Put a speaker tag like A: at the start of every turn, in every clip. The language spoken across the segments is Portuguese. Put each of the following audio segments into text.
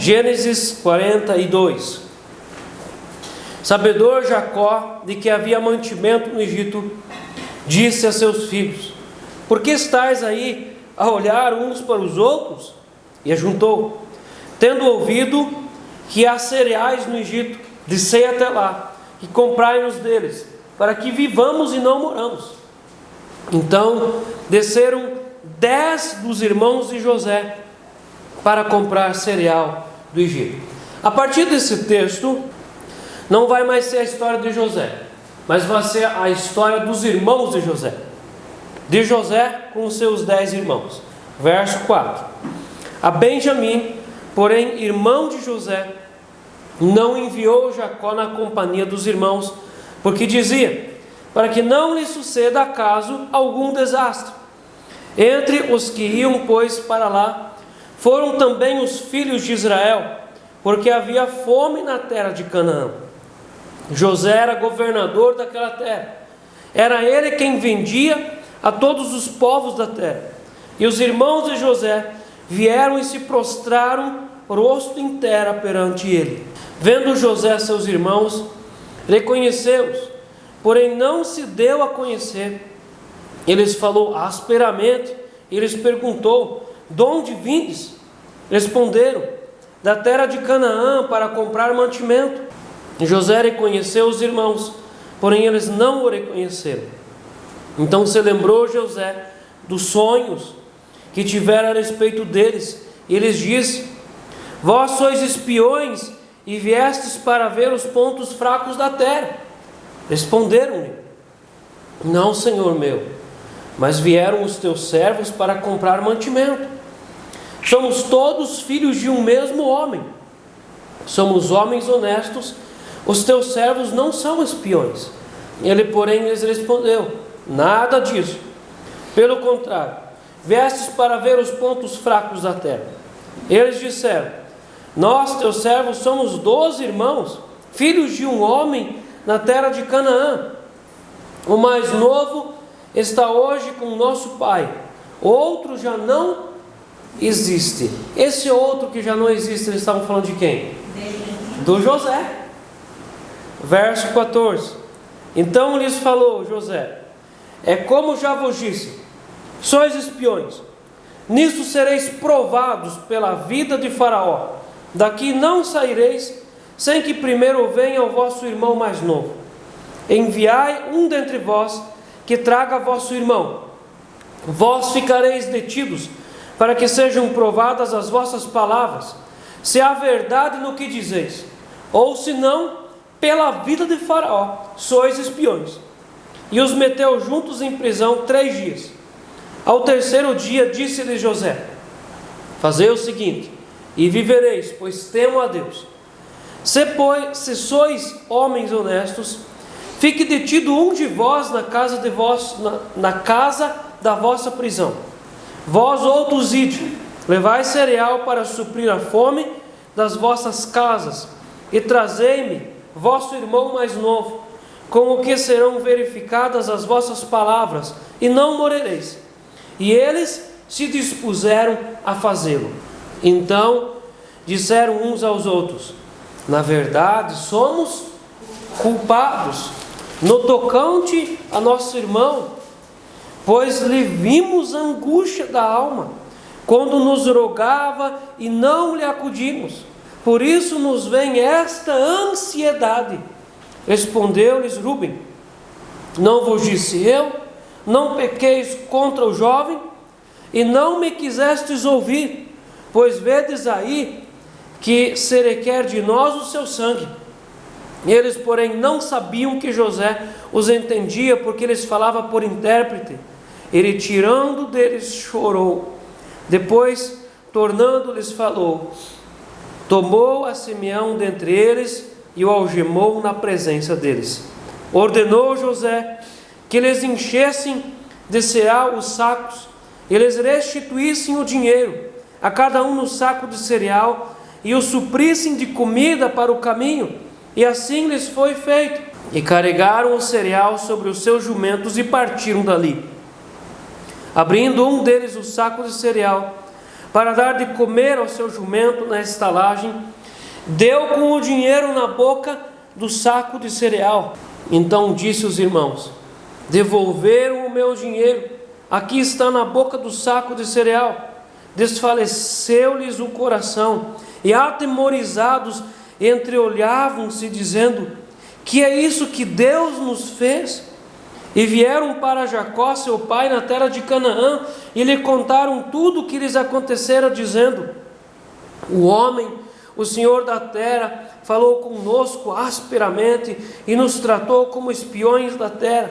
A: Gênesis 42. Sabedor Jacó de que havia mantimento no Egito, disse a seus filhos: por que estáis aí a olhar uns para os outros? E ajuntou: tendo ouvido que há cereais no Egito, descei até lá e comprai-nos deles, para que vivamos e não moramos. Então desceram 10 dos irmãos de José para comprar cereal do Egito. A partir desse texto, não vai mais ser a história de José, mas vai ser a história dos irmãos de José. De José com seus 10 irmãos. Verso 4. A Benjamim, porém, irmão de José, não enviou Jacó na companhia dos irmãos, porque dizia: para que não lhe suceda acaso algum desastre. Entre os que iam, pois, para lá, foram também os filhos de Israel, porque havia fome na terra de Canaã. José era governador daquela terra. Era ele quem vendia a todos os povos da terra. E os irmãos de José vieram e se prostraram rosto em terra perante ele. Vendo José seus irmãos, reconheceu-os, porém não se deu a conhecer. Eles falou asperamente e lhes perguntou: de onde vindes? Responderam: da terra de Canaã, para comprar mantimento. José reconheceu os irmãos, porém eles não o reconheceram. Então se lembrou José dos sonhos que tivera a respeito deles, e lhes disse: vós sois espiões e viestes para ver os pontos fracos da terra. Responderam-lhe: não, senhor meu, mas vieram os teus servos para comprar mantimento. Somos todos filhos de um mesmo homem, somos homens honestos, os teus servos não são espiões. Ele, porém, lhes respondeu: nada disso, pelo contrário, viestes para ver os pontos fracos da terra. Eles disseram: nós, teus servos, somos 12 irmãos, filhos de um homem na terra de Canaã. O mais novo está hoje com nosso pai, outro já não existe. Esse outro que já não existe, eles estavam falando de quem? Do José. Verso 14. Então lhes falou José: é como já vos disse, sois espiões. Nisso sereis provados pela vida de Faraó. Daqui não saireis, sem que primeiro venha o vosso irmão mais novo. Enviai um dentre vós, que traga vosso irmão. Vós ficareis detidos, para que sejam provadas as vossas palavras, se há verdade no que dizeis, ou se não, pela vida de Faraó, sois espiões. E os meteu juntos em prisão 3 dias. Ao terceiro dia disse-lhe José: fazei o seguinte, e vivereis, pois temo a Deus. Se sois homens honestos, fique detido um de vós na casa da vossa prisão. Vós outros ide, levai cereal para suprir a fome das vossas casas, e trazei-me vosso irmão mais novo, com o que serão verificadas as vossas palavras, e não morrereis. E eles se dispuseram a fazê-lo. Então disseram uns aos outros: na verdade somos culpados no tocante a nosso irmão, pois lhe vimos a angústia da alma, quando nos rogava e não lhe acudimos. Por isso nos vem esta ansiedade. Respondeu-lhes Rúben: não vos disse eu, não pequeis contra o jovem? E não me quisestes ouvir, pois vedes aí que se requer de nós o seu sangue. Eles, porém, não sabiam que José os entendia, porque eles falava por intérprete. Ele, tirando deles, chorou. Depois, tornando-lhes, falou. Tomou a Simeão dentre eles e o algemou na presença deles. Ordenou José que lhes enchessem de cereal os sacos e lhes restituíssem o dinheiro, a cada um no saco de cereal, e o suprissem de comida para o caminho. E assim lhes foi feito. E carregaram o cereal sobre os seus jumentos e partiram dali. Abrindo um deles o saco de cereal, para dar de comer ao seu jumento na estalagem, deu com o dinheiro na boca do saco de cereal. Então disse os irmãos: devolveram o meu dinheiro, aqui está na boca do saco de cereal. Desfaleceu-lhes o coração, e atemorizados entreolhavam-se, dizendo: que é isso que Deus nos fez? E vieram para Jacó seu pai na terra de Canaã, e lhe contaram tudo o que lhes acontecera, dizendo: o homem, o Senhor da terra, falou conosco asperamente, e nos tratou como espiões da terra.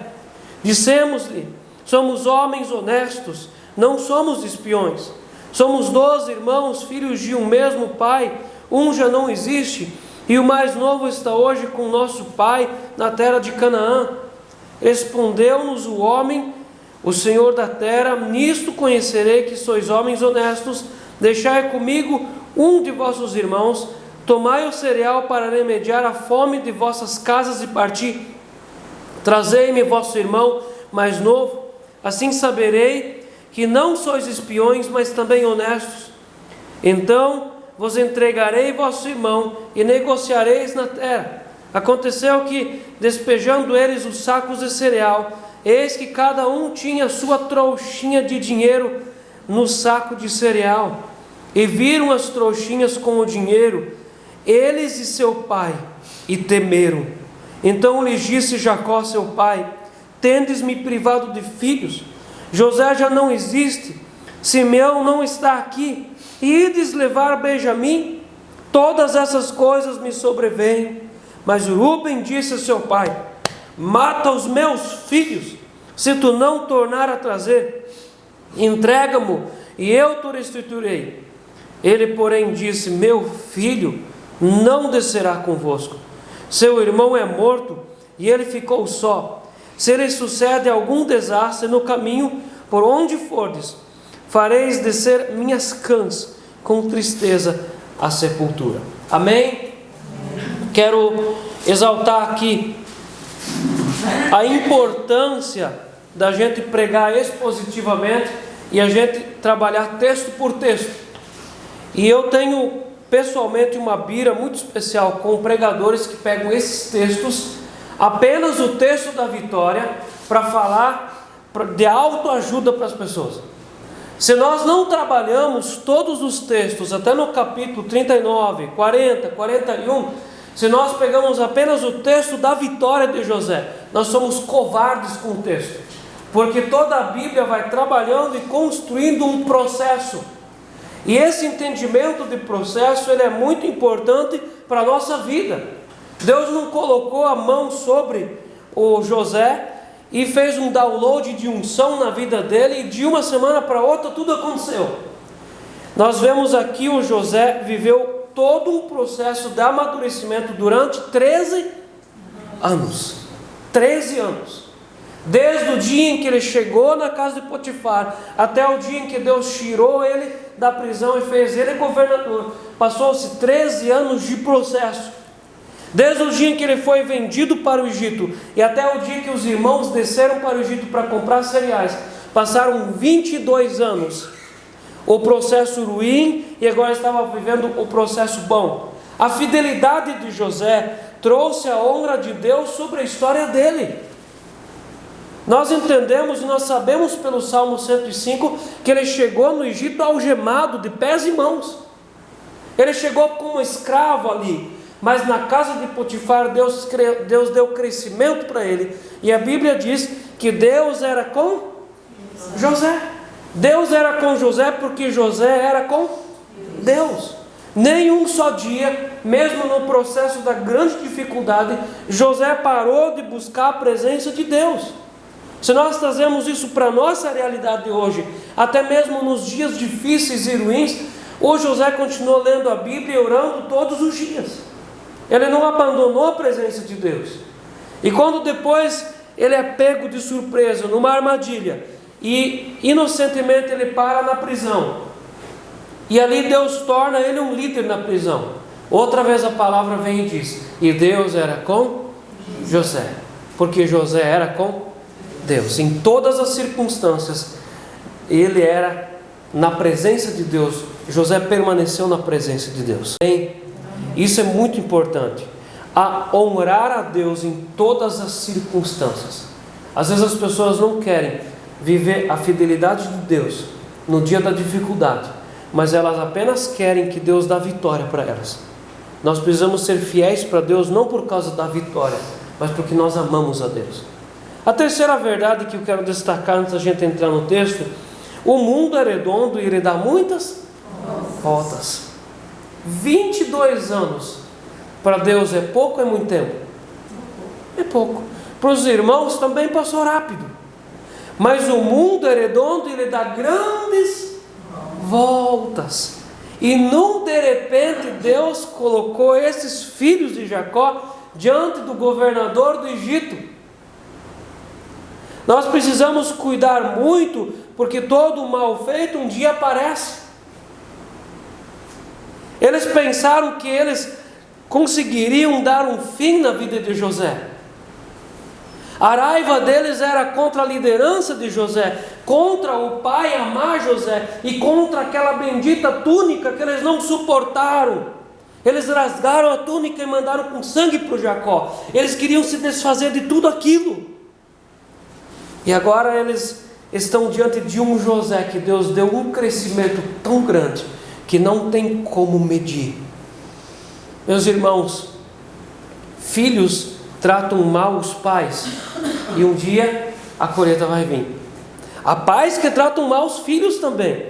A: Dissemos-lhe: somos homens honestos, não somos espiões. Somos 12 irmãos, filhos de um mesmo pai, um já não existe, e o mais novo está hoje com nosso pai na terra de Canaã. Respondeu-nos o homem, o Senhor da terra: nisto conhecerei que sois homens honestos. Deixai comigo um de vossos irmãos, tomai o cereal para remediar a fome de vossas casas e parti. Trazei-me vosso irmão mais novo, assim saberei que não sois espiões, mas também honestos. Então vos entregarei vosso irmão, e negociareis na terra. Aconteceu que, despejando eles os sacos de cereal, eis que cada um tinha sua trouxinha de dinheiro no saco de cereal. E viram as trouxinhas com o dinheiro, eles e seu pai, e temeram. Então lhes disse Jacó seu pai: tendes-me privado de filhos? José já não existe, Simeão não está aqui, e ides levar Benjamim? Todas essas coisas me sobrevêm. Mas Rúben disse a seu pai: mata os meus filhos, se tu não tornar a trazer. Entrega-mo, e eu te restituirei. Ele, porém, disse: meu filho não descerá convosco. Seu irmão é morto, e ele ficou só. Se lhe sucede algum desastre no caminho, por onde fordes, fareis descer minhas cãs com tristeza à sepultura. Amém? Quero exaltar aqui a importância da gente pregar expositivamente e a gente trabalhar texto por texto. E eu tenho pessoalmente uma bira muito especial com pregadores que pegam esses textos, apenas o texto da vitória, para falar de autoajuda para as pessoas. Se nós não trabalhamos todos os textos, até no capítulo 39, 40, 41, se nós pegamos apenas o texto da vitória de José, nós somos covardes com o texto, porque toda a Bíblia vai trabalhando e construindo um processo, e esse entendimento de processo ele é muito importante para a nossa vida. Deus não colocou a mão sobre o José e fez um download de unção na vida dele, e de uma semana para outra tudo aconteceu. Nós vemos aqui o José viveu todo um processo de amadurecimento durante 13 anos. 13 anos. Desde o dia em que ele chegou na casa de Potifar, até o dia em que Deus tirou ele da prisão e fez ele governador, passou-se 13 anos de processo. Desde o dia em que ele foi vendido para o Egito e até o dia que os irmãos desceram para o Egito para comprar cereais, passaram 22 anos. O processo ruim, e agora estava vivendo o processo bom. A fidelidade de José trouxe a honra de Deus sobre a história dele. Nós entendemos e nós sabemos pelo Salmo 105 que ele chegou no Egito algemado de pés e mãos. Ele chegou como escravo ali, mas na casa de Potifar Deus deu crescimento para ele. E a Bíblia diz que Deus era com José. Deus era com José porque José era com Deus. Nenhum só dia, mesmo no processo da grande dificuldade, José parou de buscar a presença de Deus. Se nós trazemos isso para a nossa realidade hoje, até mesmo nos dias difíceis e ruins, o José continuou lendo a Bíblia e orando todos os dias. Ele não abandonou a presença de Deus. E quando depois ele é pego de surpresa numa armadilha e inocentemente ele para na prisão, e ali Deus torna ele um líder na prisão, outra vez a palavra vem e diz: e Deus era com José, porque José era com Deus. Em todas as circunstâncias ele era na presença de Deus. José permaneceu na presença de Deus. Isso é muito importante. A honrar a Deus em todas as circunstâncias. Às vezes as pessoas não querem viver a fidelidade de Deus no dia da dificuldade, mas elas apenas querem que Deus dê vitória para elas. Nós precisamos ser fiéis para Deus não por causa da vitória, mas porque nós amamos a Deus. A terceira verdade que eu quero destacar antes da gente entrar no texto: o mundo é redondo e ele dá muitas voltas. 22 anos para Deus é pouco ou é muito tempo? É pouco. Para os irmãos também passou rápido. Mas o mundo é redondo e ele dá grandes voltas. E num de repente Deus colocou esses filhos de Jacó diante do governador do Egito. Nós precisamos cuidar muito, porque todo o mal feito um dia aparece. Eles pensaram que eles conseguiriam dar um fim na vida de José. A raiva deles era contra a liderança de José, contra o pai amar José e contra aquela bendita túnica que eles não suportaram. Eles rasgaram a túnica e mandaram com sangue para o Jacó. Eles queriam se desfazer de tudo aquilo. E agora eles estão diante de um José que Deus deu um crescimento tão grande que não tem como medir. Meus irmãos, filhos tratam mal os pais e um dia a colheita vai vir. Há pais que tratam mal os filhos também.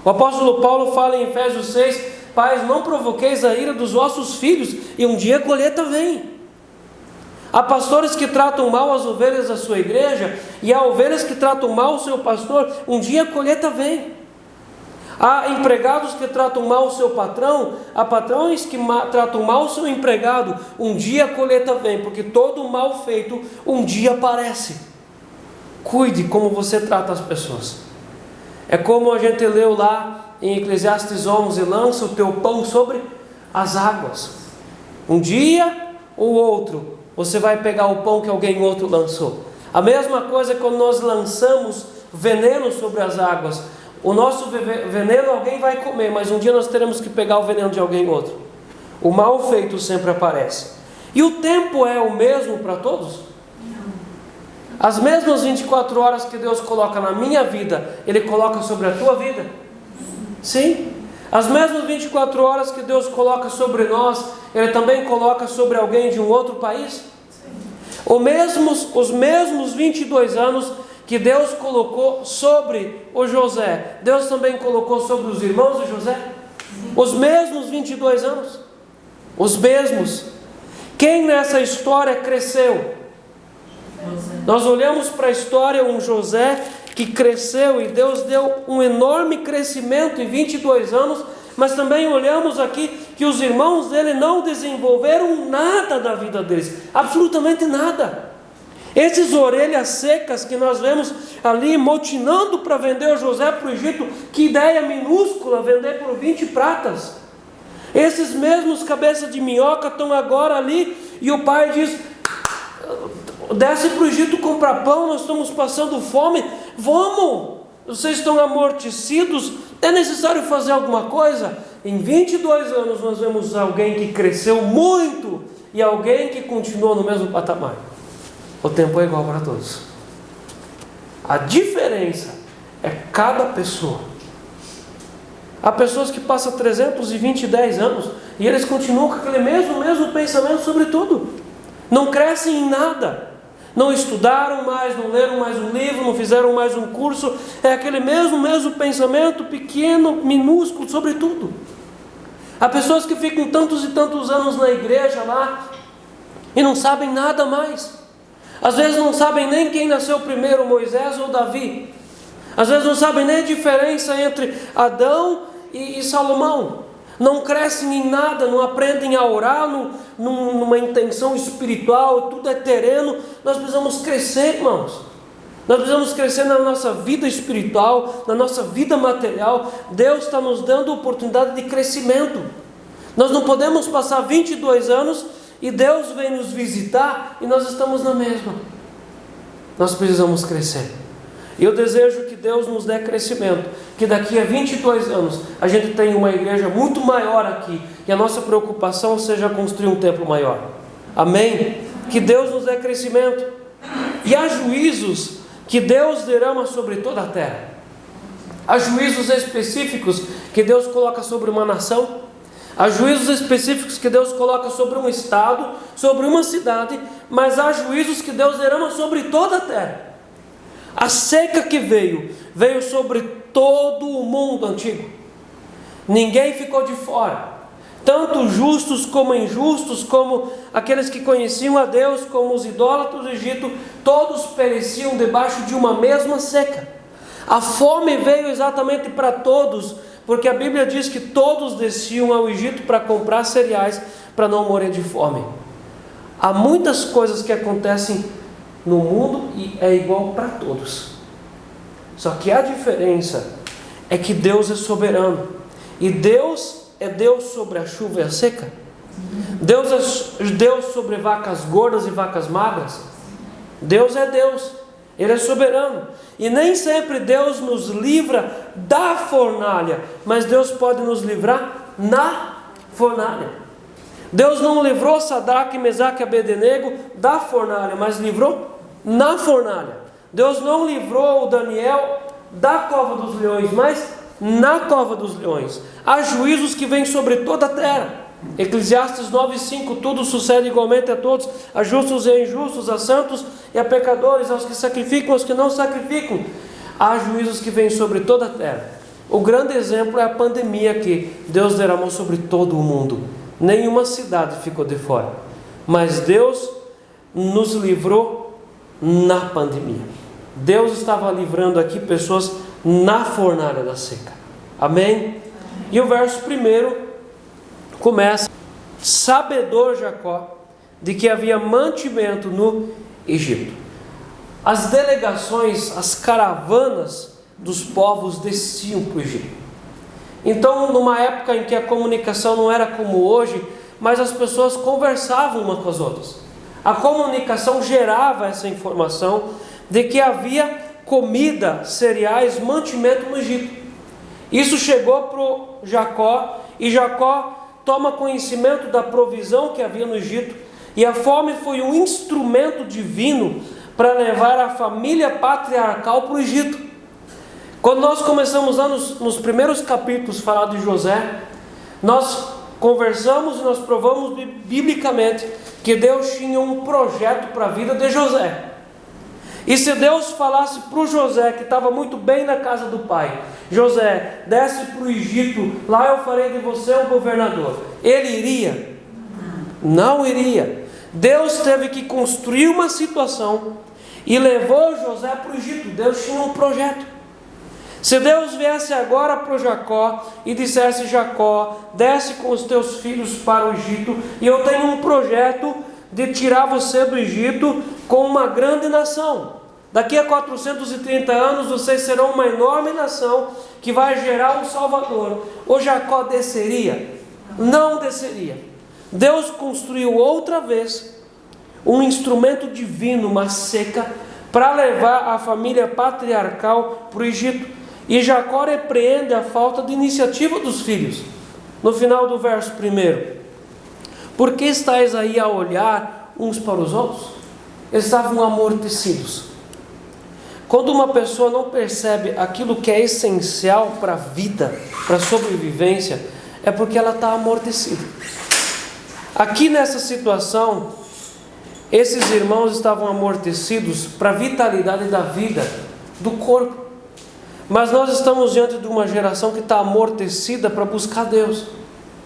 A: O apóstolo Paulo fala em Efésios 6: pais, não provoqueis a ira dos vossos filhos, e um dia a colheita vem. Há pastores que tratam mal as ovelhas da sua igreja, e há ovelhas que tratam mal o seu pastor, um dia a colheita vem. Há empregados que tratam mal o seu patrão, há patrões que tratam mal o seu empregado, um dia a colheita vem, porque todo mal feito um dia aparece. Cuide como você trata as pessoas. É como a gente leu lá em Eclesiastes 11: lança o teu pão sobre as águas. Um dia ou outro você vai pegar o pão que alguém outro lançou. A mesma coisa quando nós lançamos veneno sobre as águas. O nosso veneno alguém vai comer, mas um dia nós teremos que pegar o veneno de alguém outro. O mal feito sempre aparece. E o tempo é o mesmo para todos? As mesmas 24 horas que Deus coloca na minha vida, Ele coloca sobre a tua vida? Sim. As mesmas 24 horas que Deus coloca sobre nós, Ele também coloca sobre alguém de um outro país? Os mesmos 22 anos que Deus colocou sobre o José, Deus também colocou sobre os irmãos de José? Os mesmos 22 anos? Os mesmos. Quem nessa história cresceu? Nós olhamos para a história, um José que cresceu e Deus deu um enorme crescimento em 22 anos, mas também olhamos aqui que os irmãos dele não desenvolveram nada da vida deles, absolutamente nada. Esses orelhas secas que nós vemos ali motinando para vender o José para o Egito, que ideia minúscula, vender por 20 pratas. Esses mesmos cabeça de minhoca estão agora ali e o pai diz: desce para o Egito comprar pão, nós estamos passando fome. Vamos, vocês estão amortecidos, é necessário fazer alguma coisa? Em 22 anos nós vemos alguém que cresceu muito e alguém que continuou no mesmo patamar. O tempo é igual para todos. A diferença é cada pessoa. Há pessoas que passam 310 anos e eles continuam com aquele mesmo pensamento sobre tudo. Não crescem em nada. Não estudaram mais, não leram mais um livro, não fizeram mais um curso. É aquele mesmo pensamento pequeno, minúsculo sobre tudo. Há pessoas que ficam tantos e tantos anos na igreja lá e não sabem nada mais. Às vezes não sabem nem quem nasceu primeiro, Moisés ou Davi. Às vezes não sabem nem a diferença entre Adão e Salomão. Não crescem em nada, não aprendem a orar numa intenção espiritual, tudo é terreno. Nós precisamos crescer, irmãos. Nós precisamos crescer na nossa vida espiritual, na nossa vida material. Deus está nos dando oportunidade de crescimento. Nós não podemos passar 22 anos e Deus vem nos visitar e nós estamos na mesma. Nós precisamos crescer. E eu desejo que Deus nos dê crescimento, que daqui a 22 anos a gente tenha uma igreja muito maior aqui e a nossa preocupação seja construir um templo maior. Amém? Que Deus nos dê crescimento. E há juízos que Deus derrama sobre toda a terra. Há juízos específicos que Deus coloca sobre uma nação. Há juízos específicos que Deus coloca sobre um estado, sobre uma cidade, mas há juízos que Deus derrama sobre toda a terra. A seca que veio sobre todo o mundo antigo. Ninguém ficou de fora. Tanto justos como injustos, como aqueles que conheciam a Deus, como os idólatras do Egito, todos pereciam debaixo de uma mesma seca. A fome veio exatamente para todos, porque a Bíblia diz que todos desciam ao Egito para comprar cereais, para não morrer de fome. Há muitas coisas que acontecem no mundo e é igual para todos. Só que a diferença é que Deus é soberano. E Deus é Deus sobre a chuva e a seca. Deus é Deus sobre vacas gordas e vacas magras. Deus é Deus. Ele é soberano. E nem sempre Deus nos livra da fornalha, mas Deus pode nos livrar na fornalha. Deus não livrou Sadraque, Mesaque e Abednego da fornalha, mas livrou na fornalha. Deus não livrou o Daniel da cova dos leões, mas na cova dos leões. Há juízos que vêm sobre toda a terra. Eclesiastes 9:5, tudo sucede igualmente a todos, a justos e a injustos, a santos e a pecadores, aos que sacrificam e aos que não sacrificam. Há juízos que vêm sobre toda a terra. O grande exemplo é a pandemia que Deus derramou sobre todo o mundo. Nenhuma cidade ficou de fora, mas Deus nos livrou na pandemia. Deus estava livrando aqui pessoas na fornalha da seca. Amém? E o verso 1 começa: sabedor Jacó de que havia mantimento no Egito. As delegações, as caravanas dos povos desciam para o Egito. Então, numa época em que a comunicação não era como hoje, mas as pessoas conversavam umas com as outras. A comunicação gerava essa informação de que havia comida, cereais, mantimento no Egito. Isso chegou para Jacó, e Jacó toma conhecimento da provisão que havia no Egito, e a fome foi um instrumento divino para levar a família patriarcal para o Egito. Quando nós começamos lá nos primeiros capítulos a falar de José, nós conversamos e nós provamos biblicamente que Deus tinha um projeto para a vida de José. E se Deus falasse para o José, que estava muito bem na casa do pai: José, desce para o Egito, lá eu farei de você um governador, ele iria? Não iria. Deus teve que construir uma situação e levou José para o Egito. Deus tinha um projeto. Se Deus viesse agora para o Jacó e dissesse: Jacó, desce com os teus filhos para o Egito, e eu tenho um projeto de tirar você do Egito com uma grande nação. Daqui a 430 anos vocês serão uma enorme nação que vai gerar um Salvador. O Jacó desceria? Não desceria. Deus construiu outra vez um instrumento divino, uma seca, para levar a família patriarcal para o Egito. E Jacó repreende a falta de iniciativa dos filhos. No final do verso 1: por que estáis aí a olhar uns para os outros? Eles estavam amortecidos. Quando uma pessoa não percebe aquilo que é essencial para a vida, para a sobrevivência, é porque ela está amortecida. Aqui nessa situação, esses irmãos estavam amortecidos para a vitalidade da vida, do corpo. Mas nós estamos diante de uma geração que está amortecida para buscar Deus.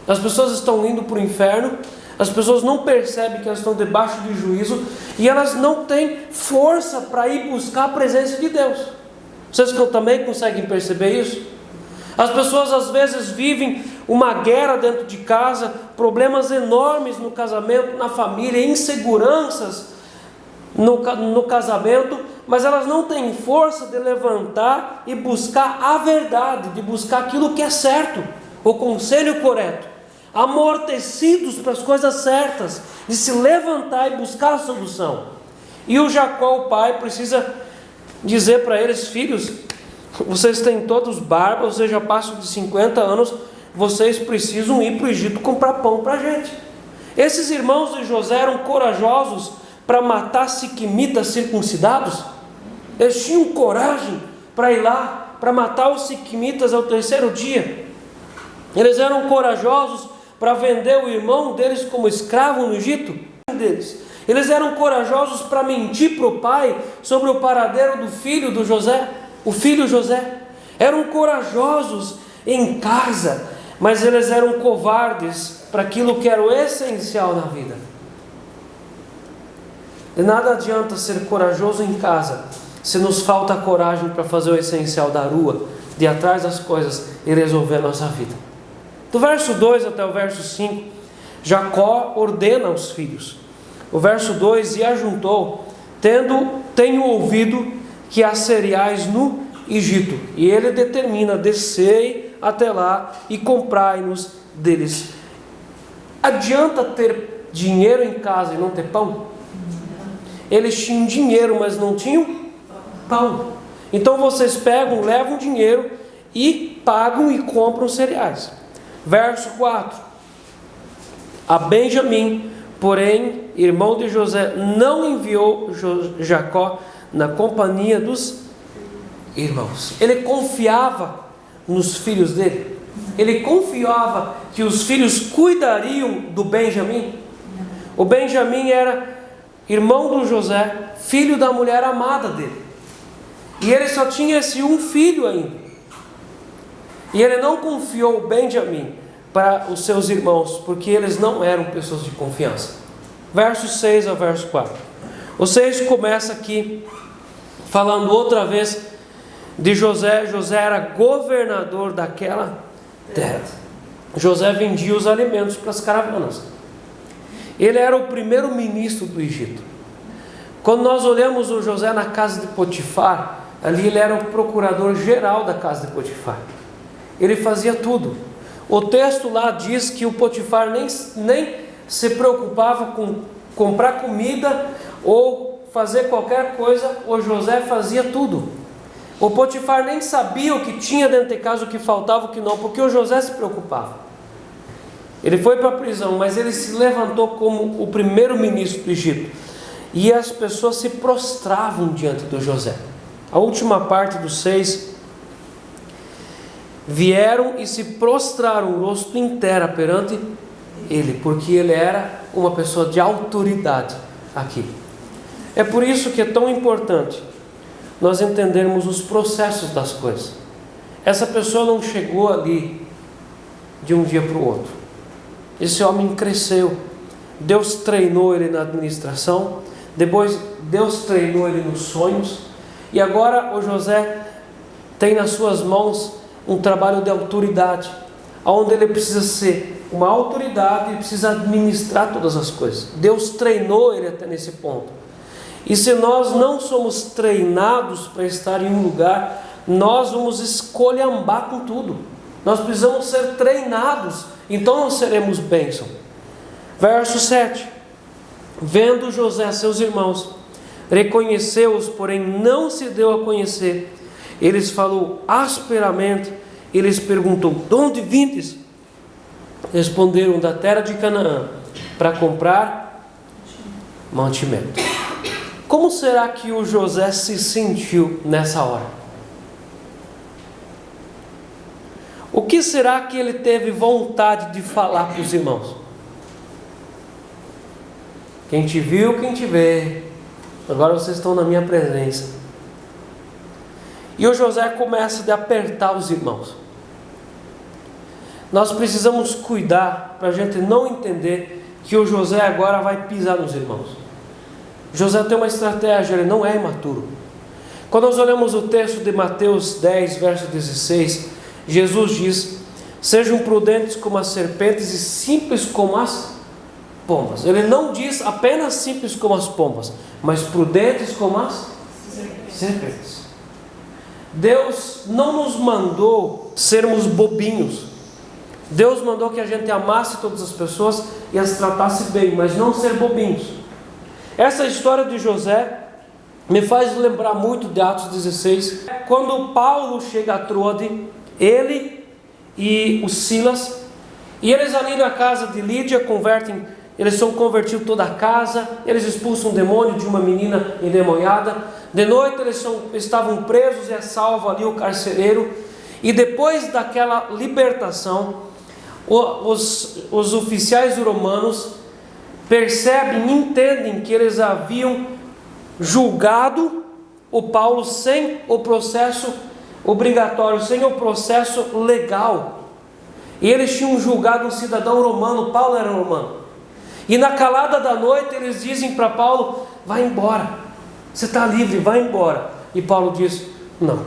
A: As pessoas estão indo para o inferno, as pessoas não percebem que elas estão debaixo de juízo, e elas não têm força para ir buscar a presença de Deus. Vocês que também conseguem perceber isso? As pessoas às vezes vivem uma guerra dentro de casa, problemas enormes no casamento, na família, inseguranças no casamento, mas elas não têm força de levantar e buscar a verdade, de buscar aquilo que é certo, o conselho correto, amortecidos para as coisas certas, de se levantar e buscar a solução. E o Jacó, o pai, precisa dizer para eles: filhos, vocês têm todos barba, vocês já passam de 50 anos, vocês precisam ir para o Egito comprar pão para a gente. Esses irmãos de José eram corajosos para matar siquimitas circuncidados? Eles tinham coragem para ir lá, para matar os siquimitas ao terceiro dia? Eles eram corajosos para vender o irmão deles como escravo no Egito? Eles eram corajosos para mentir para o pai sobre o paradeiro do filho do José, o filho José. Eram corajosos em casa, mas eles eram covardes para aquilo que era o essencial na vida. De nada adianta ser corajoso em casa se nos falta coragem para fazer o essencial da rua, de ir atrás das coisas e resolver a nossa vida. Do verso 2 até o verso 5, Jacó ordena aos filhos. O verso 2: e ajuntou, tenho ouvido que há cereais no Egito. E ele determina: descei até lá e comprai-nos deles. Adianta ter dinheiro em casa e não ter pão? Eles tinham dinheiro, mas não tinham pão. Então vocês pegam, levam dinheiro e pagam e compram cereais. Verso 4: a Benjamim, porém, irmão de José, não enviou Jacó na companhia dos irmãos. Ele confiava nos filhos dele. Ele confiava que os filhos cuidariam do Benjamim. O Benjamim era irmão do José, filho da mulher amada dele. E ele só tinha esse um filho ainda. E ele não confiou o Benjamim para os seus irmãos, porque eles não eram pessoas de confiança. Verso 6 ao verso 4. O 6 começa aqui falando outra vez de José. José era governador daquela terra. José vendia os alimentos para as caravanas. Ele era o primeiro ministro do Egito. Quando nós olhamos o José na casa de Potifar, ali ele era o procurador geral da casa de Potifar. Ele fazia tudo. O texto lá diz que o Potifar nem se preocupava com comprar comida ou fazer qualquer coisa. O José fazia tudo. O Potifar nem sabia o que tinha dentro de casa, o que faltava, o que não, porque o José se preocupava. Ele foi para a prisão, mas ele se levantou como o primeiro ministro do Egito. E as pessoas se prostravam diante do José. A última parte do 6: vieram e se prostraram o rosto inteiro perante ele, porque ele era uma pessoa de autoridade aqui. É por isso que é tão importante nós entendermos os processos das coisas. Essa pessoa não chegou ali de um dia para o outro. Esse homem cresceu. Deus treinou ele na administração, depois Deus treinou ele nos sonhos, e agora o José tem nas suas mãos um trabalho de autoridade, onde ele precisa ser uma autoridade e precisa administrar todas as coisas. Deus treinou ele até nesse ponto. E se nós não somos treinados para estar em um lugar, nós vamos escolhambar com tudo. Nós precisamos ser treinados, então não seremos bênção. Verso 7: vendo José seus irmãos, reconheceu-os, porém não se deu a conhecer. Eles falou asperamente, eles perguntou: de onde vindes? Responderam: da terra de Canaã, para comprar mantimento. Como será que o José se sentiu nessa hora? O que será que ele teve vontade de falar para os irmãos? Quem te viu, quem te vê, agora vocês estão na minha presença. E o José começa a apertar os irmãos. Nós precisamos cuidar para a gente não entender que o José agora vai pisar nos irmãos. José tem uma estratégia, ele não é imaturo. Quando nós olhamos o texto de Mateus 10, verso 16, Jesus diz: sejam prudentes como as serpentes e simples como as pombas. Ele não diz apenas simples como as pombas, mas prudentes como as serpentes. Deus não nos mandou sermos bobinhos. Deus mandou que a gente amasse todas as pessoas e as tratasse bem, mas não ser bobinhos. Essa história de José me faz lembrar muito de Atos 16, quando Paulo chega a Troade, ele e o Silas, e eles ali na casa de Lídia eles são convertidos toda a casa, eles expulsam um demônio de uma menina endemoniada. De noite eles estavam presos e é salvo ali o carcereiro, e depois daquela libertação, os oficiais romanos percebem e entendem que eles haviam julgado o Paulo sem o processo obrigatório, sem o processo legal. E eles tinham julgado um cidadão romano, Paulo era romano. E na calada da noite eles dizem para Paulo: vai embora, você está livre, vai embora. E Paulo diz: não.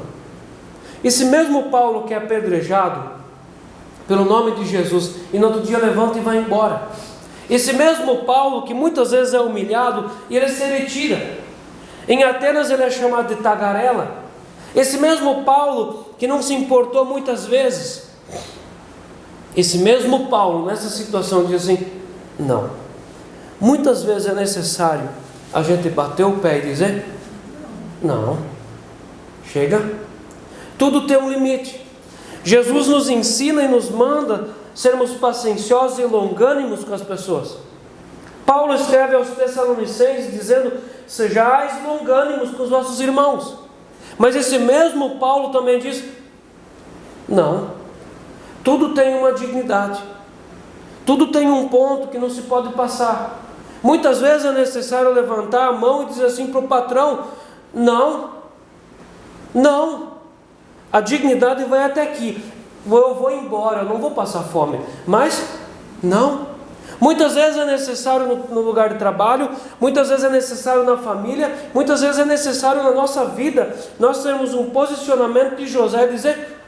A: Esse mesmo Paulo que é apedrejado pelo nome de Jesus, e no outro dia levanta e vai embora. Esse mesmo Paulo que muitas vezes é humilhado e ele se retira. Em Atenas ele é chamado de tagarela. Esse mesmo Paulo que não se importou muitas vezes, esse mesmo Paulo nessa situação diz assim: não. Muitas vezes é necessário a gente bater o pé e dizer: não, chega. Tudo tem um limite. Jesus nos ensina e nos manda sermos pacienciosos e longânimos com as pessoas. Paulo escreve aos Tessalonicenses dizendo: sejais longânimos com os vossos irmãos. Mas esse mesmo Paulo também diz: não, tudo tem uma dignidade, tudo tem um ponto que não se pode passar. Muitas vezes é necessário levantar a mão e dizer assim para o patrão: não, a dignidade vai até aqui, eu vou embora, eu não vou passar fome, mas não. Muitas vezes é necessário no lugar de trabalho, muitas vezes é necessário na família, muitas vezes é necessário na nossa vida, nós temos um posicionamento de José e dizer: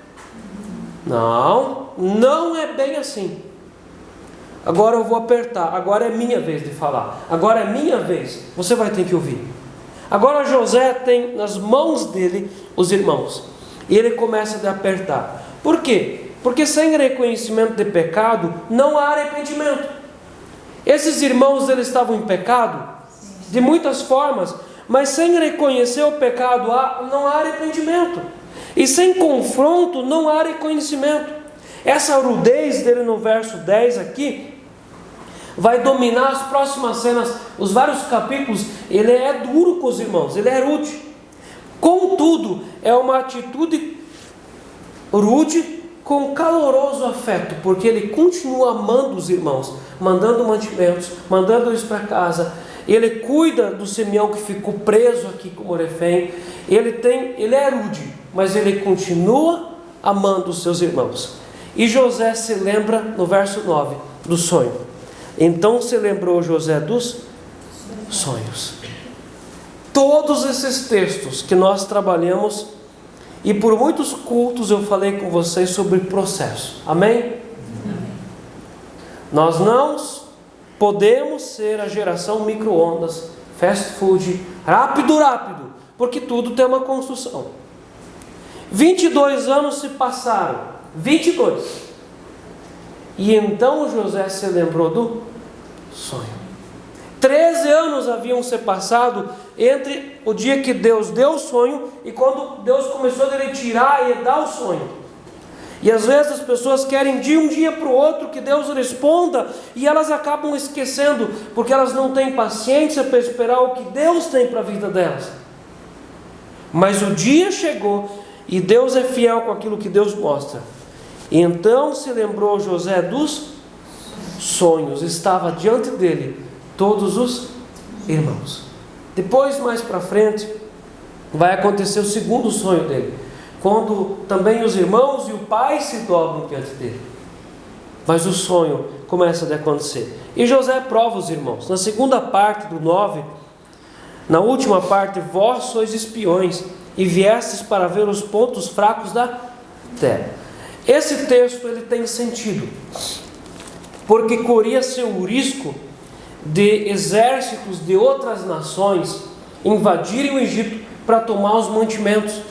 A: não é bem assim. Agora eu vou apertar, agora é minha vez de falar, agora é minha vez, você vai ter que ouvir. Agora José tem nas mãos dele os irmãos, e ele começa a apertar. Por quê? Porque sem reconhecimento de pecado não há arrependimento. Esses irmãos, eles estavam em pecado de muitas formas, mas sem reconhecer o pecado não há arrependimento, e sem confronto não há reconhecimento. Essa rudez dele no verso 10 aqui vai dominar as próximas cenas, os vários capítulos. Ele é duro com os irmãos, ele é rude. Contudo, é uma atitude rude com caloroso afeto, porque ele continua amando os irmãos, mandando mantimentos, mandando eles para casa. Ele cuida do Simeão que ficou preso aqui como refém. Ele é rude, mas ele continua amando os seus irmãos. E José se lembra, no verso 9, do sonho. Então se lembrou José dos sonhos. Todos esses textos que nós trabalhamos, e por muitos cultos eu falei com vocês sobre processo. Amém? Nós não podemos ser a geração micro-ondas, fast food, rápido, porque tudo tem uma construção. 22 anos se passaram, 22. E então José se lembrou do sonho. 13 anos haviam se passado entre o dia que Deus deu o sonho e quando Deus começou a retirar e dar o sonho. E às vezes as pessoas querem de um dia para o outro que Deus responda, e elas acabam esquecendo, porque elas não têm paciência para esperar o que Deus tem para a vida delas. Mas o dia chegou e Deus é fiel com aquilo que Deus mostra. E então se lembrou José dos sonhos, estava diante dele todos os irmãos. Depois, mais para frente, vai acontecer o segundo sonho dele, quando também os irmãos e o pai se dobram diante dele. Mas o sonho começa a acontecer. E José prova os irmãos. Na segunda parte do 9, na última parte: vós sois espiões e viestes para ver os pontos fracos da terra. Esse texto ele tem sentido, porque corria-se o risco de exércitos de outras nações invadirem o Egito para tomar os mantimentos,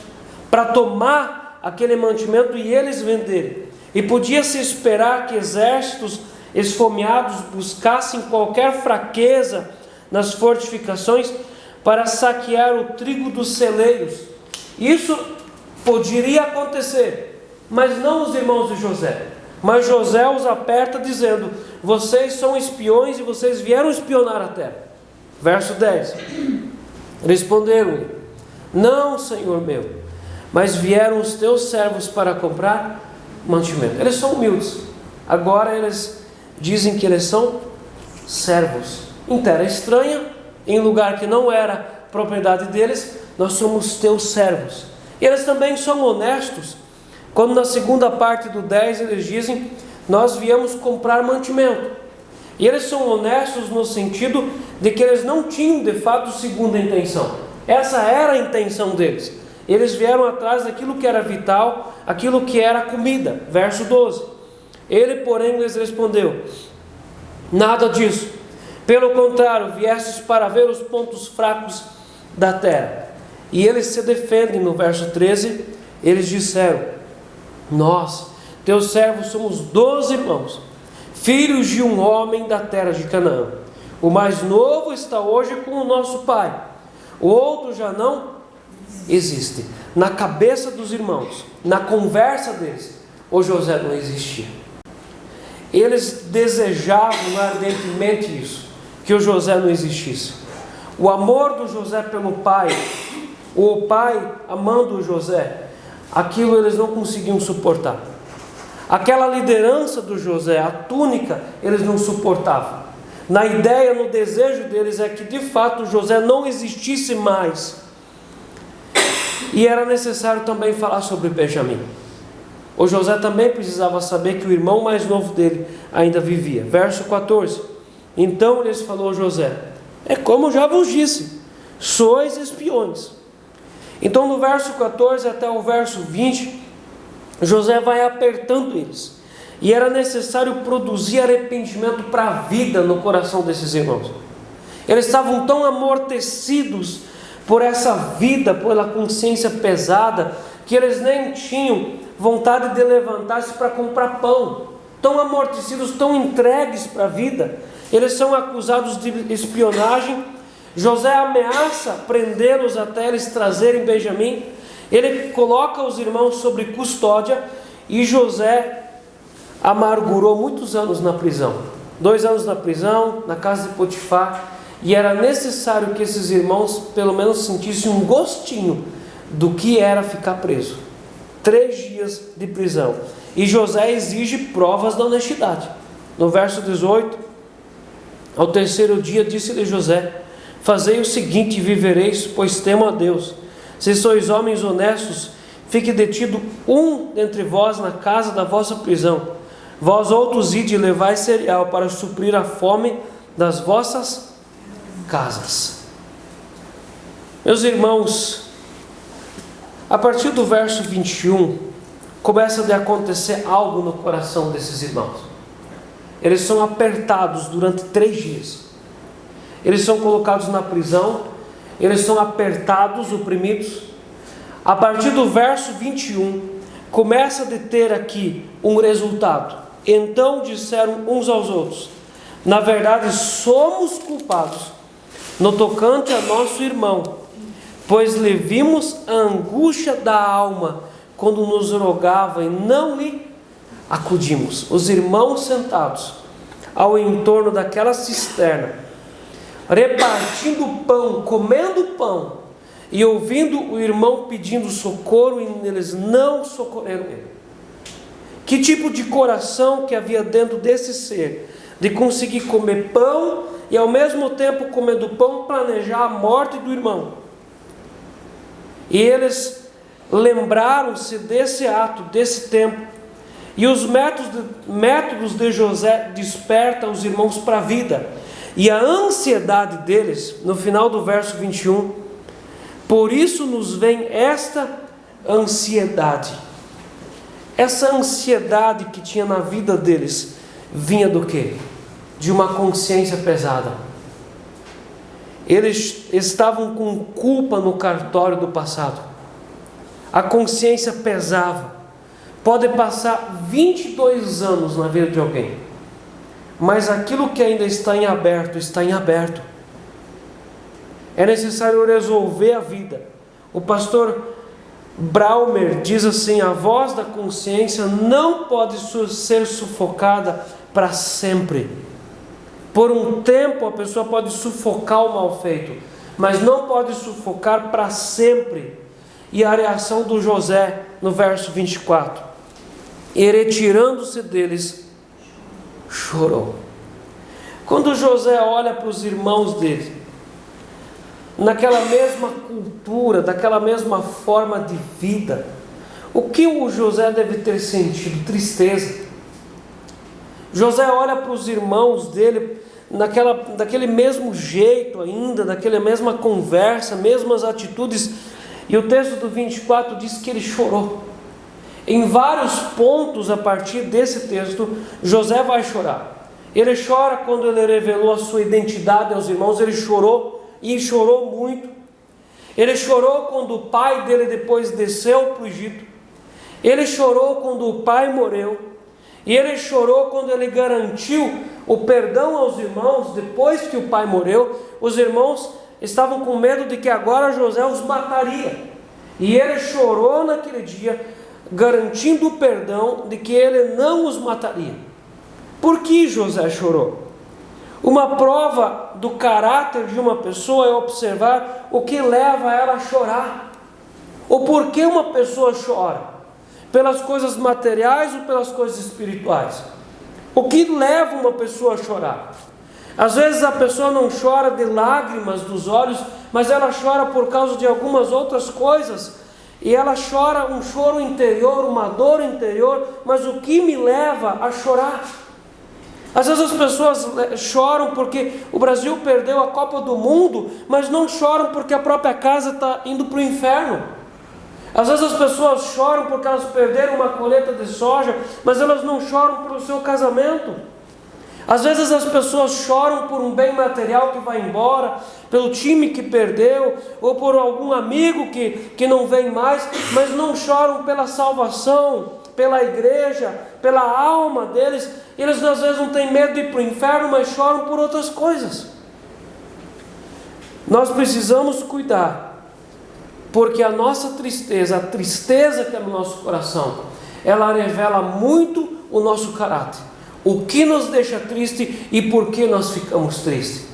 A: para tomar aquele mantimento e eles venderem. E podia-se esperar que exércitos esfomeados buscassem qualquer fraqueza nas fortificações para saquear o trigo dos celeiros. Isso poderia acontecer, mas não os irmãos de José. Mas José os aperta dizendo: vocês são espiões e vocês vieram espionar a terra. Verso 10. Responderam-lhe: não, senhor meu, mas vieram os teus servos para comprar mantimento. Eles são humildes. Agora eles dizem que eles são servos. Em terra estranha, em lugar que não era propriedade deles, nós somos teus servos. E eles também são honestos, quando na segunda parte do 10 eles dizem: nós viemos comprar mantimento. E eles são honestos no sentido de que eles não tinham de fato segunda intenção. Essa era a intenção deles. Eles vieram atrás daquilo que era vital, aquilo que era comida. Verso 12. Ele, porém, lhes respondeu: nada disso. Pelo contrário, viestes para ver os pontos fracos da terra. E eles se defendem no verso 13. Eles disseram: nós, teus servos, somos 12 irmãos, filhos de um homem da terra de Canaã. O mais novo está hoje com o nosso pai, o outro já não existe. Na cabeça dos irmãos, na conversa deles, o José não existia. Eles desejavam ardentemente isso, que o José não existisse. O amor do José pelo pai, o pai amando o José, aquilo eles não conseguiam suportar. Aquela liderança do José, a túnica, eles não suportavam. Na ideia, no desejo deles é que de fato José não existisse mais. E era necessário também falar sobre Benjamim. O José também precisava saber que o irmão mais novo dele ainda vivia. Verso 14. Então lhes falou José: é como já vos disse, sois espiões. Então no verso 14 até o verso 20, José vai apertando eles. E era necessário produzir arrependimento para a vida no coração desses irmãos. Eles estavam tão amortecidos por essa vida, pela consciência pesada, que eles nem tinham vontade de levantar-se para comprar pão. Tão amortecidos, tão entregues para a vida. Eles são acusados de espionagem. José ameaça prendê-los até eles trazerem Benjamim. Ele coloca os irmãos sobre custódia. E José amargurou muitos anos na prisão. 2 anos na prisão, na casa de Potifar. E era necessário que esses irmãos pelo menos sentissem um gostinho do que era ficar preso. 3 dias de prisão. E José exige provas da honestidade. No verso 18: ao terceiro dia disse-lhe José: fazei o seguinte e vivereis, pois temo a Deus. Se sois homens honestos, fique detido um dentre vós na casa da vossa prisão. Vós outros ide e levai cereal para suprir a fome das vossas casas. Meus irmãos, a partir do verso 21, começa a acontecer algo no coração desses irmãos. Eles são apertados durante 3 dias. Eles são colocados na prisão. Eles são apertados, oprimidos. A partir do verso 21, começa a ter aqui um resultado. Então disseram uns aos outros: na verdade somos culpados no tocante a nosso irmão, pois lhe vimos a angústia da alma quando nos rogava e não lhe acudimos. Os irmãos sentados ao entorno daquela cisterna, repartindo pão, comendo pão, e ouvindo o irmão pedindo socorro, e eles não socorreram ele. Que tipo de coração que havia dentro desse ser, de conseguir comer pão e ao mesmo tempo, comendo pão, planejar a morte do irmão. E eles lembraram-se desse ato, desse tempo. E os métodos de José despertam os irmãos para a vida. E a ansiedade deles, no final do verso 21, por isso nos vem esta ansiedade. Essa ansiedade que tinha na vida deles, vinha do quê? De uma consciência pesada. Eles estavam com culpa no cartório do passado. A consciência pesava. Pode passar 22 anos na vida de alguém, mas aquilo que ainda está em aberto, está em aberto. É necessário resolver a vida. O pastor Braumer diz assim: a voz da consciência não pode ser sufocada para sempre. Por um tempo a pessoa pode sufocar o mal feito, mas não pode sufocar para sempre. E a reação do José no verso 24: e retirando-se deles, chorou. Quando José olha para os irmãos dele, naquela mesma cultura, daquela mesma forma de vida, o que o José deve ter sentido? Tristeza. José olha para os irmãos dele daquele mesmo jeito ainda, daquela mesma conversa, mesmas atitudes, e o texto do 24 diz que ele chorou. Em vários pontos a partir desse texto, José vai chorar. Ele chora quando ele revelou a sua identidade aos irmãos, ele chorou, e chorou muito. Ele chorou quando o pai dele depois desceu para o Egito. Ele chorou quando o pai morreu. E ele chorou quando ele garantiu o perdão aos irmãos depois que o pai morreu. Os irmãos estavam com medo de que agora José os mataria. E ele chorou naquele dia, garantindo o perdão de que ele não os mataria. Por que José chorou? Uma prova do caráter de uma pessoa é observar o que leva ela a chorar. O porquê uma pessoa chora. Pelas coisas materiais ou pelas coisas espirituais? O que leva uma pessoa a chorar? Às vezes a pessoa não chora de lágrimas dos olhos, mas ela chora por causa de algumas outras coisas. E ela chora um choro interior, uma dor interior. Mas o que me leva a chorar? Às vezes as pessoas choram porque o Brasil perdeu a Copa do Mundo, mas não choram porque a própria casa está indo para o inferno. Às vezes as pessoas choram porque elas perderam uma colheita de soja, mas elas não choram pelo seu casamento. Às vezes as pessoas choram por um bem material que vai embora, pelo time que perdeu, ou por algum amigo que não vem mais, mas não choram pela salvação, pela igreja, pela alma deles. Eles às vezes não têm medo de ir para o inferno, mas choram por outras coisas. Nós precisamos cuidar, porque a nossa tristeza, a tristeza que é no nosso coração, ela revela muito o nosso caráter. O que nos deixa triste e por que nós ficamos tristes.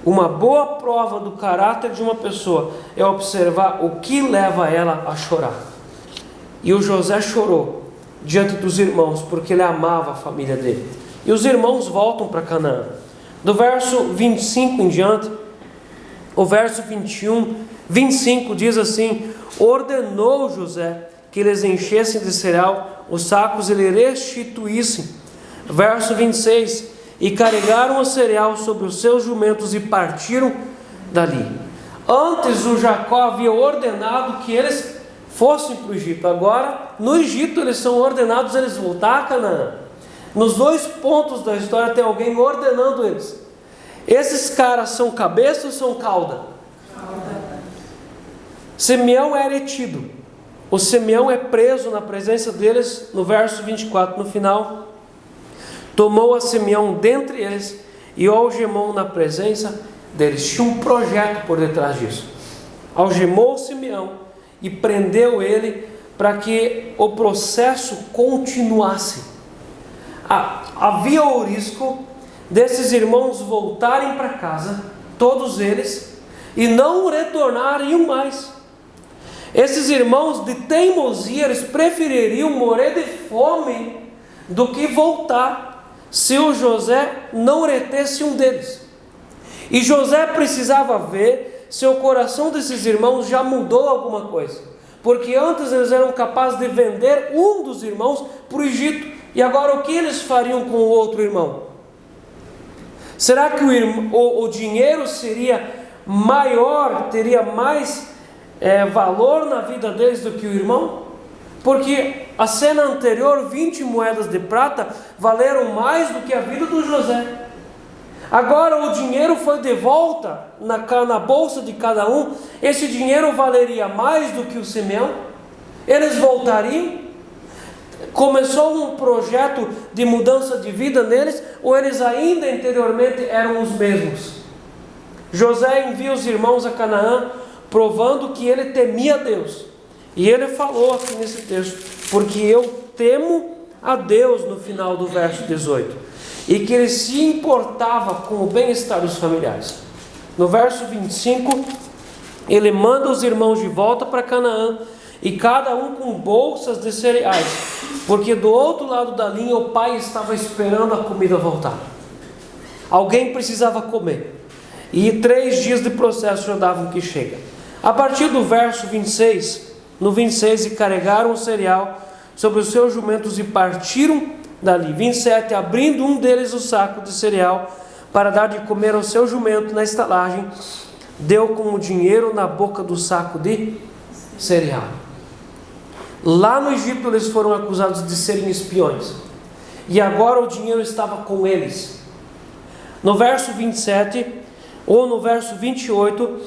A: Uma boa prova do caráter de uma pessoa é observar o que leva ela a chorar. E o José chorou diante dos irmãos, porque ele amava a família dele. E os irmãos voltam para Canaã. Do verso 25 em diante, o verso 25 diz assim: ordenou José que eles enchessem de cereal os sacos e lhe restituíssem. Verso 26, e carregaram o cereal sobre os seus jumentos e partiram dali. Antes o Jacó havia ordenado que eles fossem para o Egito. Agora, no Egito, eles são ordenados a eles voltar a Canaã. Nos dois pontos da história tem alguém ordenando eles. Esses caras são cabeça ou são cauda? Simeão é retido. O Simeão é preso na presença deles, no verso 24, no final. Tomou a Simeão dentre eles e o algemou na presença deles. Tinha um projeto por detrás disso. Algemou o Simeão e prendeu ele para que o processo continuasse. Havia o risco desses irmãos voltarem para casa, todos eles, e não retornariam mais. Esses irmãos de teimosia, eles prefeririam morrer de fome do que voltar, se o José não retesse um deles. E José precisava ver se o coração desses irmãos já mudou alguma coisa, porque antes eles eram capazes de vender um dos irmãos para o Egito, e agora o que eles fariam com o outro irmão? Será que o dinheiro seria maior, teria mais valor na vida deles do que o irmão? Porque a cena anterior, 20 moedas de prata valeram mais do que a vida do José. Agora o dinheiro foi de volta na bolsa de cada um. Esse dinheiro valeria mais do que o Simeão? Eles voltariam? Começou um projeto de mudança de vida neles, ou eles ainda interiormente eram os mesmos? José envia os irmãos a Canaã, provando que ele temia Deus. E ele falou aqui nesse texto: porque eu temo a Deus, no final do verso 18. E que ele se importava com o bem-estar dos familiares. No verso 25, ele manda os irmãos de volta para Canaã, e cada um com bolsas de cereais, porque do outro lado da linha o pai estava esperando a comida voltar. Alguém precisava comer, e 3 dias de processo já davam que chega. A partir do verso 26, no 26, e carregaram o cereal sobre os seus jumentos e partiram dali. 27, abrindo um deles o saco de cereal para dar de comer ao seu jumento na estalagem, deu como dinheiro na boca do saco de cereal. Lá no Egito eles foram acusados de serem espiões, e agora o dinheiro estava com eles. No verso 27 ou no verso 28,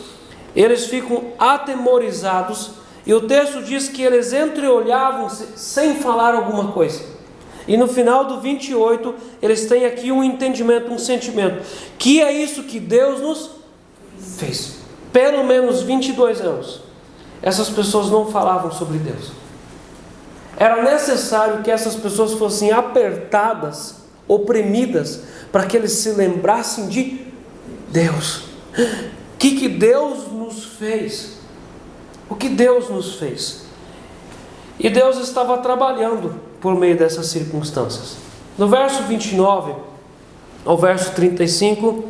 A: eles ficam atemorizados, e o texto diz que eles entreolhavam-se sem falar alguma coisa. E no final do 28, eles têm aqui um entendimento, um sentimento, que é isso que Deus nos fez. Pelo menos 22 anos, essas pessoas não falavam sobre Deus. Era necessário que essas pessoas fossem apertadas, oprimidas, para que eles se lembrassem de Deus. O que Deus nos fez? O que Deus nos fez? E Deus estava trabalhando por meio dessas circunstâncias. No verso 29 ao verso 35,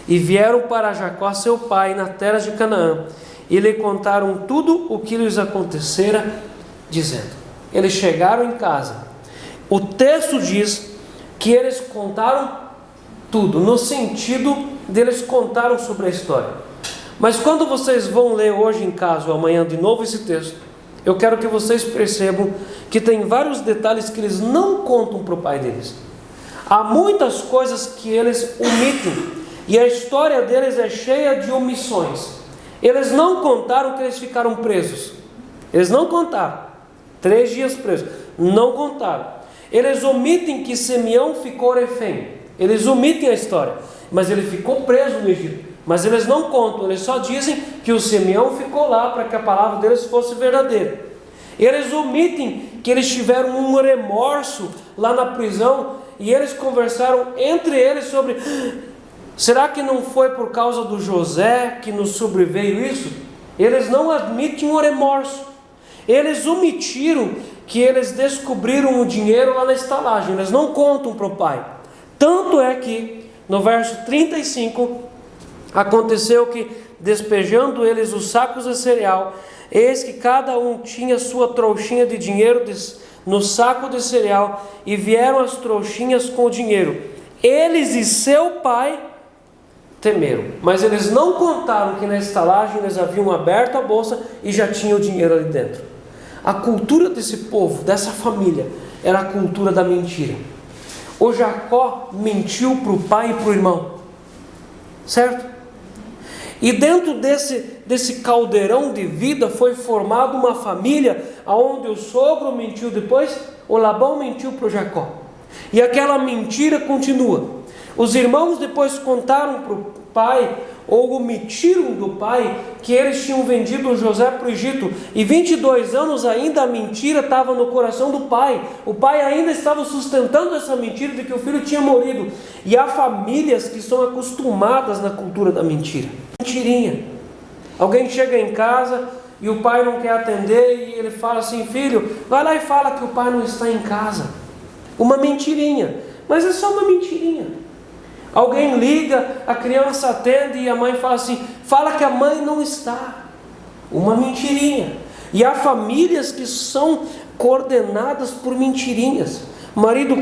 A: e vieram para Jacó seu pai na terra de Canaã, e lhe contaram tudo o que lhes acontecera, dizendo. Eles chegaram em casa. O texto diz que eles contaram tudo, no sentido deles contaram sobre a história. Mas quando vocês vão ler hoje em casa ou amanhã de novo esse texto, eu quero que vocês percebam que tem vários detalhes que eles não contam para o pai deles. Há muitas coisas que eles omitem, e a história deles é cheia de omissões. Eles não contaram que eles ficaram presos. Eles não contaram. 3 dias presos. Não contaram. Eles omitem que Simeão ficou refém. Eles omitem a história. Mas ele ficou preso no Egito. Mas eles não contam. Eles só dizem que o Simeão ficou lá para que a palavra deles fosse verdadeira. Eles omitem que eles tiveram um remorso lá na prisão. E eles conversaram entre eles sobre... será que não foi por causa do José que nos sobreveio isso? Eles não admitem o remorso. Eles omitiram que eles descobriram o dinheiro lá na estalagem. Eles não contam para o pai. Tanto é que no verso 35 aconteceu que, despejando eles os sacos de cereal, eis que cada um tinha sua trouxinha de dinheiro no saco de cereal, e vieram as trouxinhas com o dinheiro. Eles e seu pai temeram, mas eles não contaram que na estalagem eles haviam aberto a bolsa e já tinha o dinheiro ali dentro. A cultura desse povo, dessa família, era a cultura da mentira. O Jacó mentiu para o pai e para o irmão, certo? E dentro desse caldeirão de vida foi formada uma família onde o sogro mentiu depois, o Labão mentiu para o Jacó. E aquela mentira continua. Os irmãos depois contaram para o pai, ou omitiram do pai, que eles tinham vendido o José para o Egito. E 22 anos ainda a mentira estava no coração do pai. O pai ainda estava sustentando essa mentira de que o filho tinha morrido. E há famílias que são acostumadas na cultura da mentira. Mentirinha. Alguém chega em casa e o pai não quer atender e ele fala assim: filho, vai lá e fala que o pai não está em casa. Uma mentirinha. Mas é só uma mentirinha. Alguém liga, a criança atende e a mãe fala assim: fala que a mãe não está. Uma mentirinha. E há famílias que são coordenadas por mentirinhas. O marido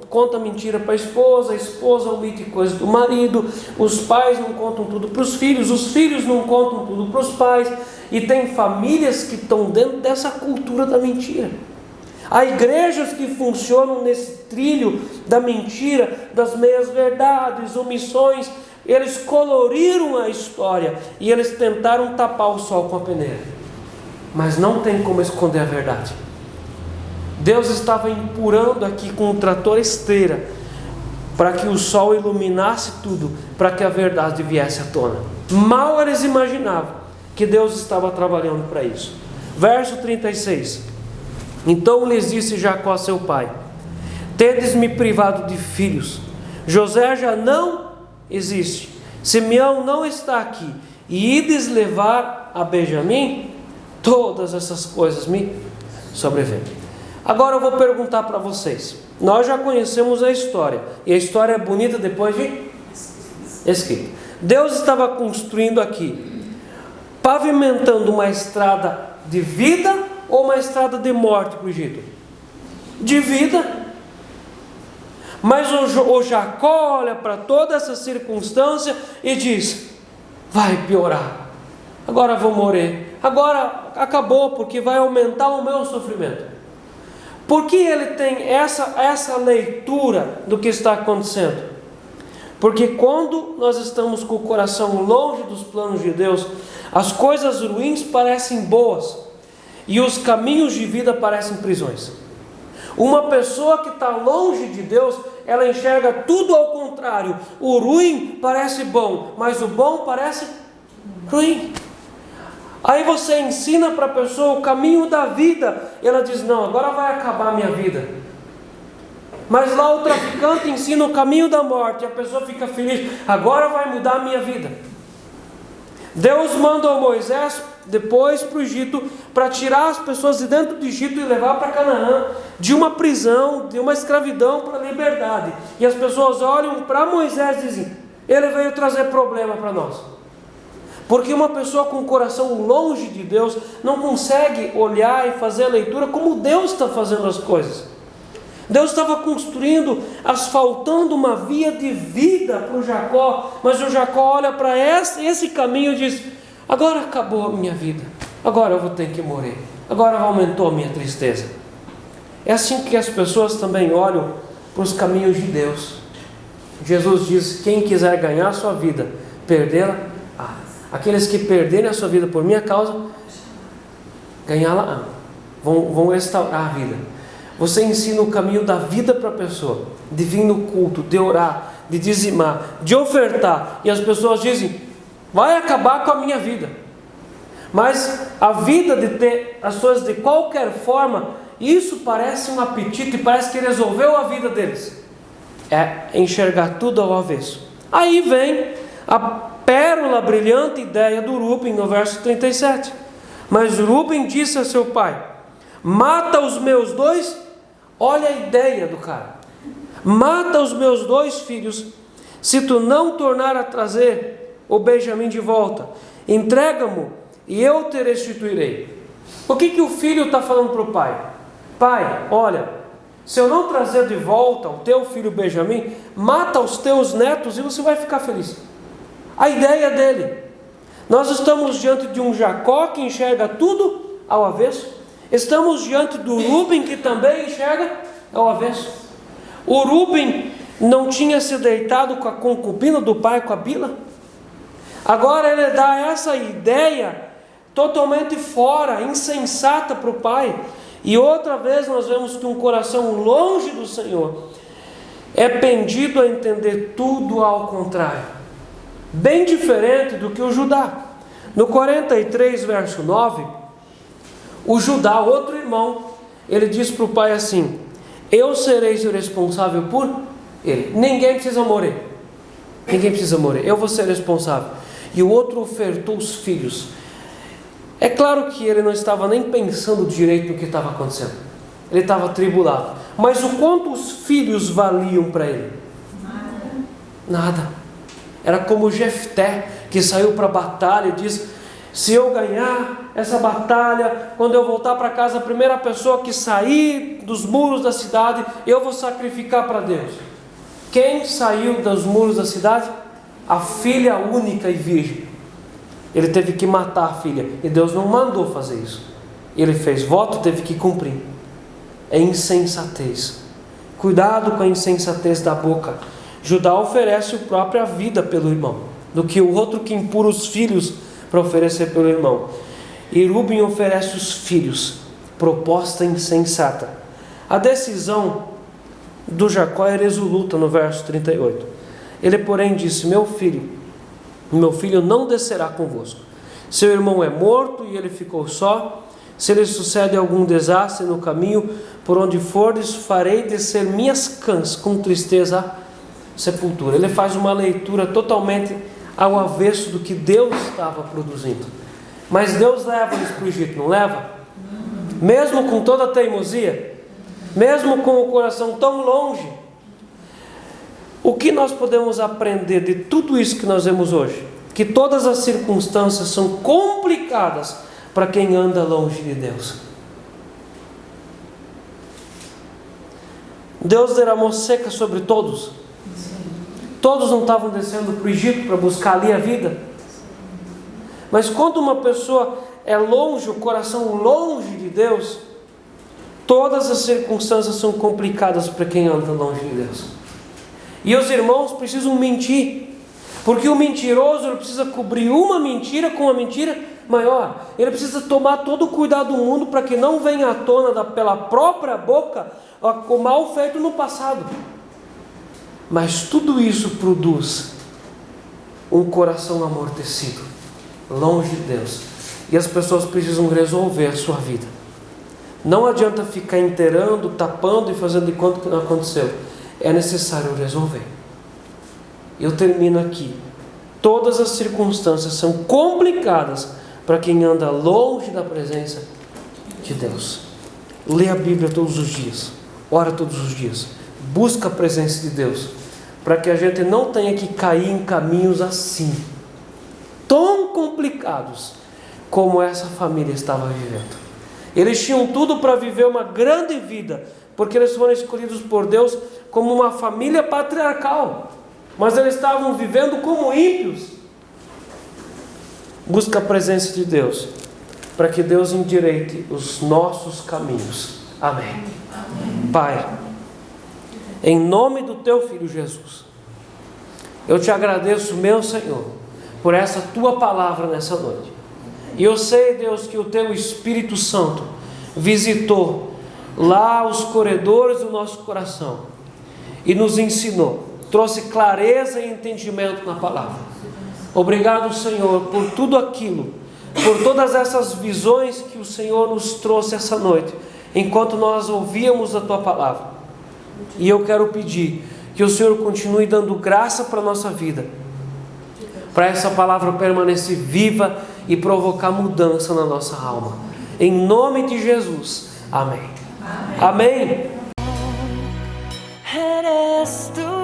A: conta mentira para a esposa omite coisas do marido, os pais não contam tudo para os filhos não contam tudo para os pais. E tem famílias que estão dentro dessa cultura da mentira. Há igrejas que funcionam nesse trilho da mentira, das meias-verdades, omissões. Eles coloriram a história e eles tentaram tapar o sol com a peneira. Mas não tem como esconder a verdade. Deus estava empurrando aqui com um trator esteira para que o sol iluminasse tudo, para que a verdade viesse à tona. Mal eles imaginavam que Deus estava trabalhando para isso. Verso 36. Então lhes disse Jacó a seu pai: tendes-me privado de filhos, José já não existe, Simeão não está aqui, e ides levar a Benjamim? Todas essas coisas me sobrevêm. Agora eu vou perguntar para vocês. Nós já conhecemos a história, e a história é bonita depois de escrita. Deus estava construindo aqui, pavimentando uma estrada de vida ou uma estrada de morte para o Egito? De vida. Mas o Jacó olha para toda essa circunstância e diz: vai piorar, agora vou morrer, agora acabou, porque vai aumentar o meu sofrimento. Por que ele tem essa leitura do que está acontecendo? Porque quando nós estamos com o coração longe dos planos de Deus, as coisas ruins parecem boas e os caminhos de vida parecem prisões. Uma pessoa que está longe de Deus, ela enxerga tudo ao contrário. O ruim parece bom, mas o bom parece ruim. Aí você ensina para a pessoa o caminho da vida, e ela diz: não, agora vai acabar a minha vida. Mas lá o traficante ensina o caminho da morte, e a pessoa fica feliz: agora vai mudar a minha vida. Deus mandou Moisés depois para o Egito, para tirar as pessoas de dentro do Egito e levar para Canaã, de uma prisão, de uma escravidão para a liberdade. E as pessoas olham para Moisés e dizem: ele veio trazer problema para nós. Porque uma pessoa com o coração longe de Deus não consegue olhar e fazer a leitura como Deus está fazendo as coisas. Deus estava construindo, asfaltando uma via de vida para o Jacó, mas o Jacó olha para esse caminho e diz: agora acabou a minha vida, agora eu vou ter que morrer, agora aumentou a minha tristeza. É assim que as pessoas também olham para os caminhos de Deus. Jesus diz: quem quiser ganhar a sua vida, perdê-la, aqueles que perderem a sua vida por minha causa, ganhá-la, vão restaurar a vida. Você ensina o caminho da vida para a pessoa, de vir no culto, de orar, de dizimar, de ofertar, e as pessoas dizem: vai acabar com a minha vida. Mas a vida de ter as coisas de qualquer forma, isso parece um apetite, parece que resolveu a vida deles. É enxergar tudo ao avesso. Aí vem a pérola brilhante ideia do Rúben no verso 37. Mas Rúben disse a seu pai: mata os meus dois. Olha a ideia do cara: mata os meus 2 filhos, se tu não tornar a trazer o Benjamim de volta, entrega-mo e eu te restituirei. O que o filho está falando para o pai? Pai, olha, se eu não trazer de volta o teu filho Benjamim, mata os teus netos e você vai ficar feliz. A ideia dele. Nós estamos diante de um Jacó que enxerga tudo ao avesso. Estamos diante do Rúben, que também enxerga ao avesso. O Rúben não tinha se deitado com a concubina do pai, com a Bila. Agora ele dá essa ideia totalmente fora, insensata para o pai. E outra vez nós vemos que um coração longe do Senhor é pendido a entender tudo ao contrário. Bem diferente do que o Judá. No 43, verso 9, o Judá, outro irmão, ele diz para o pai assim: eu serei o responsável por ele. Ninguém precisa morrer. Ninguém precisa morrer. Eu vou ser responsável. E o outro ofertou os filhos. É claro que ele não estava nem pensando direito no que estava acontecendo. Ele estava atribulado. Mas o quanto os filhos valiam para ele? Nada. Era como Jefté, que saiu para a batalha e diz: se eu ganhar essa batalha, quando eu voltar para casa, a primeira pessoa que sair dos muros da cidade, eu vou sacrificar para Deus. Quem saiu dos muros da cidade? A filha única e virgem. Ele teve que matar a filha, e Deus não mandou fazer isso. Ele fez voto, teve que cumprir. É insensatez. Cuidado com a insensatez da boca. Judá oferece a própria vida pelo irmão, do que o outro que impura os filhos para oferecer pelo irmão. E Rúben oferece os filhos, proposta insensata. A decisão do Jacó é resoluta no verso 38. Ele, porém, disse: meu filho não descerá convosco. Seu irmão é morto e ele ficou só. Se lhe sucede algum desastre no caminho, por onde fordes, farei descer minhas cãs com tristeza à sepultura. Ele faz uma leitura totalmente ao avesso do que Deus estava produzindo. Mas Deus leva eles para o Egito, não leva? Mesmo com toda a teimosia, mesmo com o coração tão longe. O que nós podemos aprender de tudo isso que nós vemos hoje? Que todas as circunstâncias são complicadas para quem anda longe de Deus. Deus derramou seca sobre todos. Todos não estavam descendo para o Egito para buscar ali a vida. Mas quando uma pessoa é longe, o coração longe de Deus, todas as circunstâncias são complicadas para quem anda longe de Deus. E os irmãos precisam mentir, porque o mentiroso ele precisa cobrir uma mentira com uma mentira maior. Ele precisa tomar todo o cuidado do mundo para que não venha à tona pela própria boca o mal feito no passado. Mas tudo isso produz um coração amortecido, longe de Deus. E as pessoas precisam resolver a sua vida. Não adianta ficar inteirando, tapando e fazendo de conta que não aconteceu. É necessário resolver. Eu termino aqui. Todas as circunstâncias são complicadas para quem anda longe da presença de Deus. Lê a Bíblia todos os dias. Ora todos os dias. Busca a presença de Deus. Para que a gente não tenha que cair em caminhos assim, tão complicados como essa família estava vivendo. Eles tinham tudo para viver uma grande vida, porque eles foram escolhidos por Deus como uma família patriarcal, mas eles estavam vivendo como ímpios. Busca a presença de Deus, para que Deus endireite os nossos caminhos. Amém. Amém. Pai, em nome do Teu Filho Jesus, eu Te agradeço, meu Senhor, por essa Tua palavra nessa noite. E eu sei, Deus, que o Teu Espírito Santo visitou lá os corredores do nosso coração e nos ensinou, trouxe clareza e entendimento na palavra. Obrigado, Senhor, por tudo aquilo, por todas essas visões que o Senhor nos trouxe essa noite, enquanto nós ouvíamos a Tua palavra. E eu quero pedir que o Senhor continue dando graça para a nossa vida, para essa palavra permanecer viva e provocar mudança na nossa alma. Em nome de Jesus. Amém. Amém. Amém.